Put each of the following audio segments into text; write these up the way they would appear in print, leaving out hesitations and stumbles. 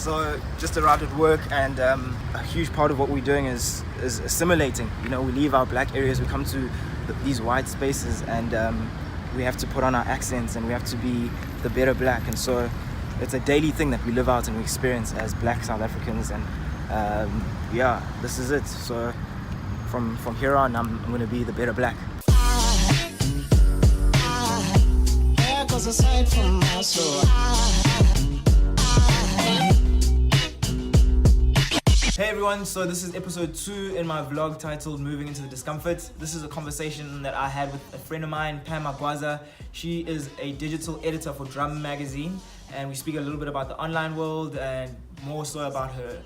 So just arrived at work, and a huge part of what we're doing is assimilating. You know, we leave our black areas, we come to these white spaces, and we have to put on our accents, and we have to be the better black. And so it's a daily thing that we live out and we experience as black South Africans. And yeah, this is it. So from here on, I'm going to be the better black. Aside from my soul. Hey everyone, so this is episode 2 in my vlog titled Moving into the Discomfort. This is a conversation that I had with a friend of mine, Pam Magwaza. She is a digital editor for Drum magazine, and we speak a little bit about the online world and more so about her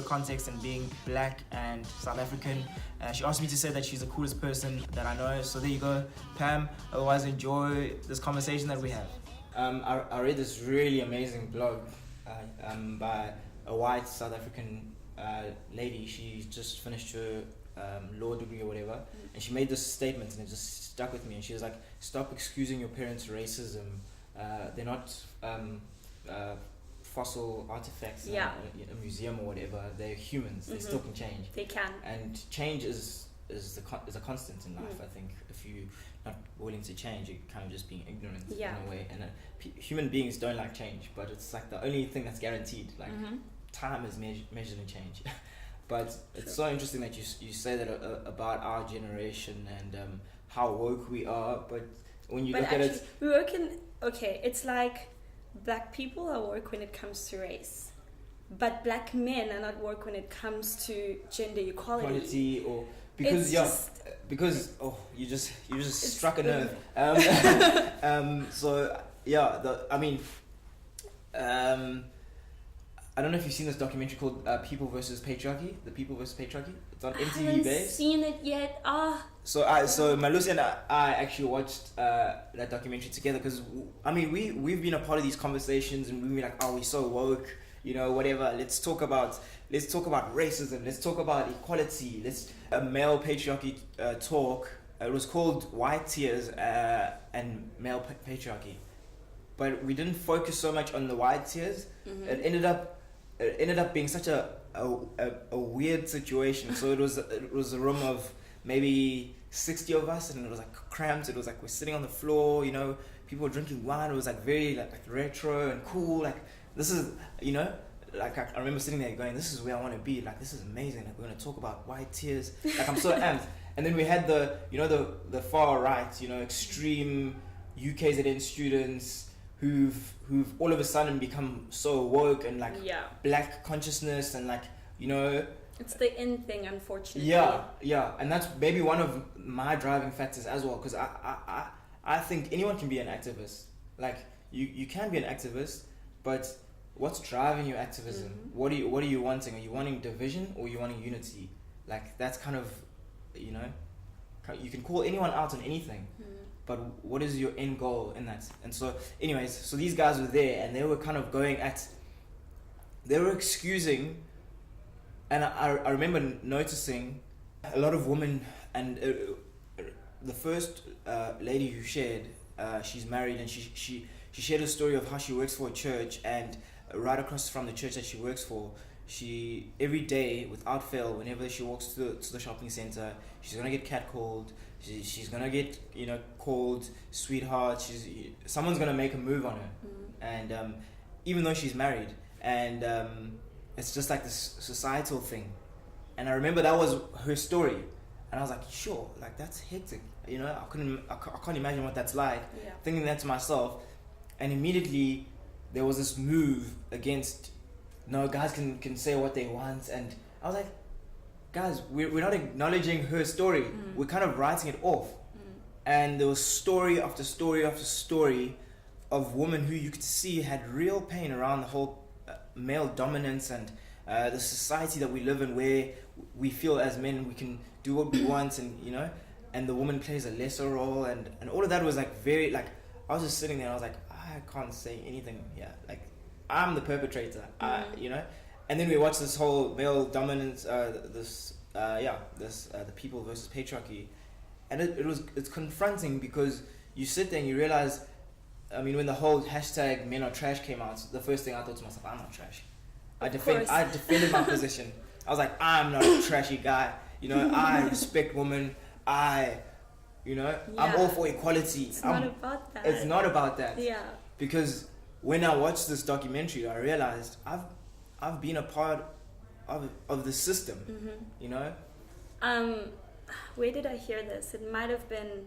context and being black and South African. She asked me to say that she's the coolest person that I know, so there you go, Pam. Otherwise, enjoy this conversation that we have. I read this really amazing blog by a white South African lady. She just finished her law degree or whatever, and she made this statement and it just stuck with me. And she was like, stop excusing your parents' racism. They're not fossil artifacts in a museum or whatever. They're humans. They still can change. They can. And change is a constant in life. I think if you're not willing to change, you're kind of just being ignorant in a way. And human beings don't like change, but it's like the only thing that's guaranteed. Like time is measured in change. But it's so interesting that you say that about our generation and how woke we are. But when you look at it, we work in it's like black people are woke when it comes to race, but black men are not woke when it comes to gender equality. Or because you just struck a nerve. So yeah, I don't know if you've seen this documentary called People versus Patriarchy. The People versus Patriarchy. It's on MTV. I haven't seen it yet. So Malusi and I actually watched that documentary together because we've been a part of these conversations and we've been like, we're so woke, you know, whatever. Let's talk about racism. Let's talk about equality. Let's a male patriarchy talk. It was called White Tears and Male Patriarchy, but we didn't focus so much on the white tears. It ended up being such a weird situation. So it was a room of maybe 60 of us, and it was like cramped. It was like we're sitting on the floor, you know, people were drinking wine. It was like very like retro and cool. Like this is, you know, like I remember sitting there going, this is where I want to be. Like this is amazing. Like we're gonna talk about white tears. Like I'm so amped. And then we had the far right, you know, extreme UKZN students who've all of a sudden become so woke and like black consciousness and like, you know, it's the in thing, unfortunately. Yeah, and that's maybe one of my driving factors as well, because I think anyone can be an activist. Like you can be an activist, but what's driving your activism? What are you wanting? Are you wanting division or are you wanting unity? Like that's kind of, you know, you can call anyone out on anything. But what is your end goal in that? And so anyways, so these guys were there and they were kind of they were excusing, and I remember noticing a lot of women, and the first lady who shared, she's married, and she shared a story of how she works for a church, and right across from the church that she works for, she every day without fail, whenever she walks to the shopping center, she's gonna get catcalled. She's gonna get, you know, called sweetheart. Someone's gonna make a move on her, and even though she's married, and it's just like this societal thing. And I remember that was her story, and I was like, sure, like that's hectic, you know. I can't imagine what that's like. Thinking that to myself, and immediately there was this move against, no, guys can say what they want, and I was like, guys, we're not acknowledging her story. We're kind of writing it off. And there was story after story after story of women who you could see had real pain around the whole male dominance and the society that we live in, where we feel as men we can do what we want, and you know, and the woman plays a lesser role, and all of that was like very, like, I was just sitting there and I was like, I can't say anything here. Like I'm the perpetrator, you know. And then we watched this whole male dominance, the People versus Patriarchy, and it's confronting, because you sit there and you realize, I mean, when the whole hashtag men are trash came out, the first thing I thought to myself, I'm not trash. I defended my position. I was like, I'm not a trashy guy. I respect women. I'm all for equality. It's not about that. It's not about that. Yeah. Because when I watched this documentary, I realized I've been a part of the system. Where did I hear this? It might have been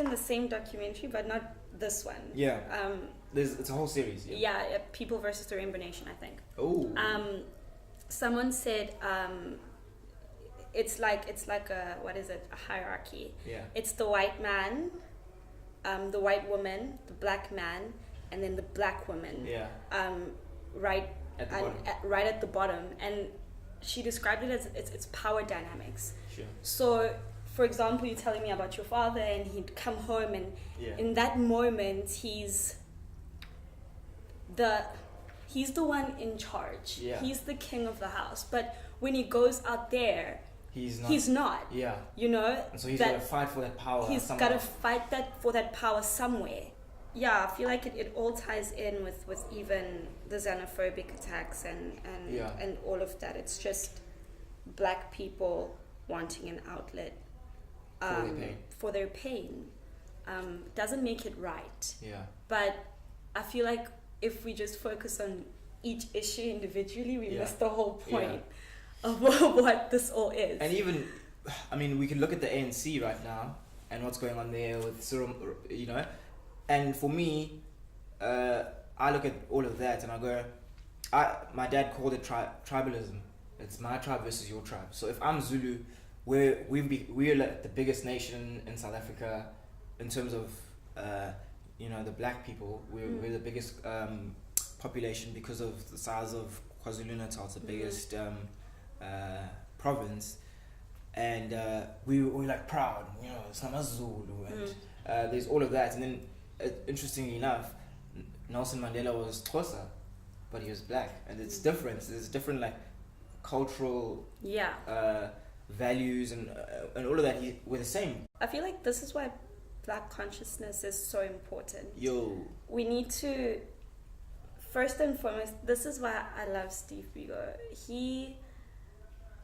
the same documentary, but not this one. Yeah. It's a whole series. Yeah. People versus the Rainbow Nation, I think. Oh. Someone said it's like a hierarchy. Yeah. It's the white man, the white woman, the black man, and then the black woman. Yeah. Right at the bottom, and she described it as it's power dynamics. Sure. So, for example, you're telling me about your father, and he'd come home, and in that moment, he's the one in charge. Yeah. He's the king of the house. But when he goes out there, he's not. Yeah. And so he's got to fight for that power. He's got to fight for that power somewhere. Yeah, I feel like it all ties in with even the xenophobic attacks and all of that. It's just black people wanting an outlet for their pain. Doesn't make it right. Yeah. But I feel like if we just focus on each issue individually, we miss the whole point of what this all is. And even, we can look at the ANC right now and what's going on there with Cyril, And for me, I look at all of that and I go, my dad called it tribalism. It's my tribe versus your tribe. So if I'm Zulu, we're like the biggest nation in South Africa in terms of the black people. We're the biggest population because of the size of KwaZulu-Natal. It's the biggest province, and we're like proud. Sama Zulu, and there's all of that. And then interestingly enough, Nelson Mandela was Xhosa, but he was black, and it's different. There's different cultural values and all of that. We're the same. I feel like this is why black consciousness is so important. We need to, first and foremost, this is why I love Steve Biko. He,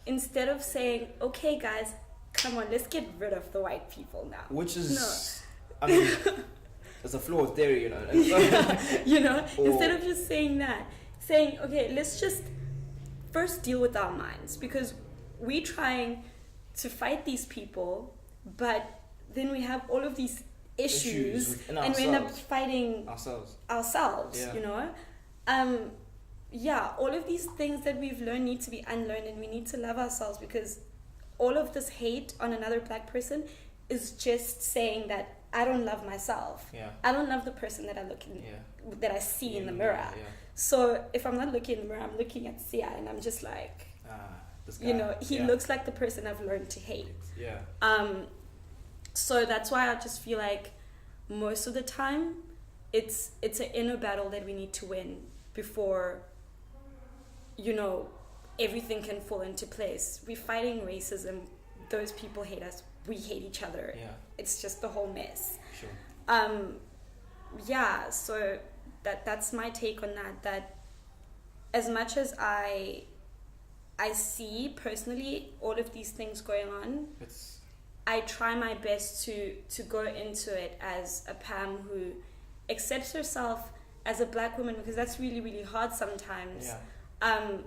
instead of saying, okay guys, come on, let's get rid of the white people now. Which is, it's a flawed theory, Instead of just saying that, saying, okay, let's just first deal with our minds, because we're trying to fight these people, but then we have all of these issues and we end up fighting ourselves. All of these things that we've learned need to be unlearned, and we need to love ourselves, because all of this hate on another black person is just saying that I don't love myself. I don't love the person that that I see in the mirror. So if I'm not looking in the mirror, I'm looking at Sia and I'm just like, this guy, he looks like the person I've learned to hate. So that's why I just feel like most of the time it's an inner battle that we need to win before, everything can fall into place. We're fighting racism. Those people hate us. We hate each other. It's just the whole mess. Sure. So that's my take on that. That as much as I see personally all of these things going on, I try my best to go into it as a Pam who accepts herself as a black woman, because that's really, really hard sometimes. I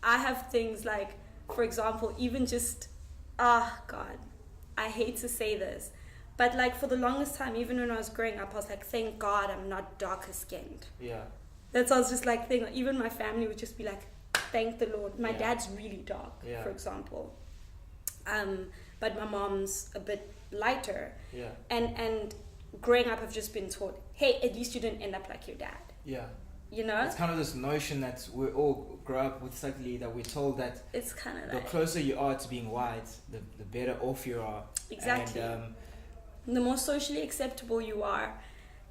have things like, for example, even just, God, I hate to say this, but for the longest time, even when I was growing up, I was like, thank God I'm not darker skinned. That's what I was just thinking. Even my family would just be like, thank the Lord. My dad's really dark, for example. But my mom's a bit lighter. And growing up, I've just been taught, hey, at least you didn't end up like your dad. It's kind of this notion that we all grow up with, subtly, that we're told that it's kind of the closer you are to being white, the better off you are. Exactly. And the more socially acceptable you are,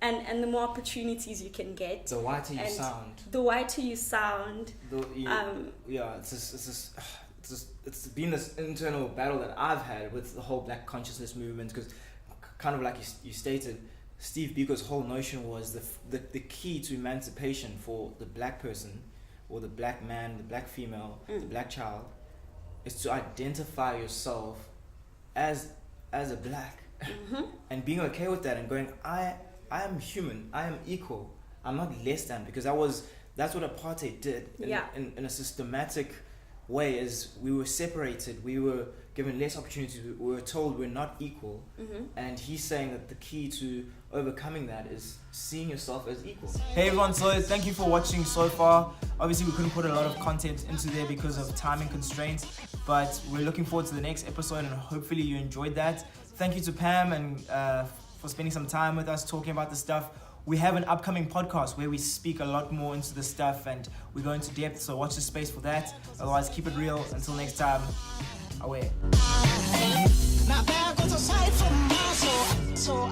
and the more opportunities you can get. The whiter you sound. The whiter you sound. It's been this internal battle that I've had with the whole black consciousness movement, because kind of like you stated, Steve Biko's whole notion was the key to emancipation for the black person or the black man, the black female, the black child, is to identify yourself as a black, and being okay with that and going, I am human, I am equal, I'm not less than, because that's what apartheid did in a systematic way. Is we were separated, we were given less opportunities, we were told we're not equal, and he's saying that the key to overcoming that is seeing yourself as equal. Hey everyone, so thank you for watching so far. Obviously we couldn't put a lot of content into there because of timing constraints, but we're looking forward to the next episode and hopefully you enjoyed that. Thank you to Pam and for spending some time with us talking about this stuff. We have an upcoming podcast where we speak a lot more into this stuff and we go into depth, so watch the space for that. Otherwise, keep it real. Until next time, away. Now there goes a sight from my soul.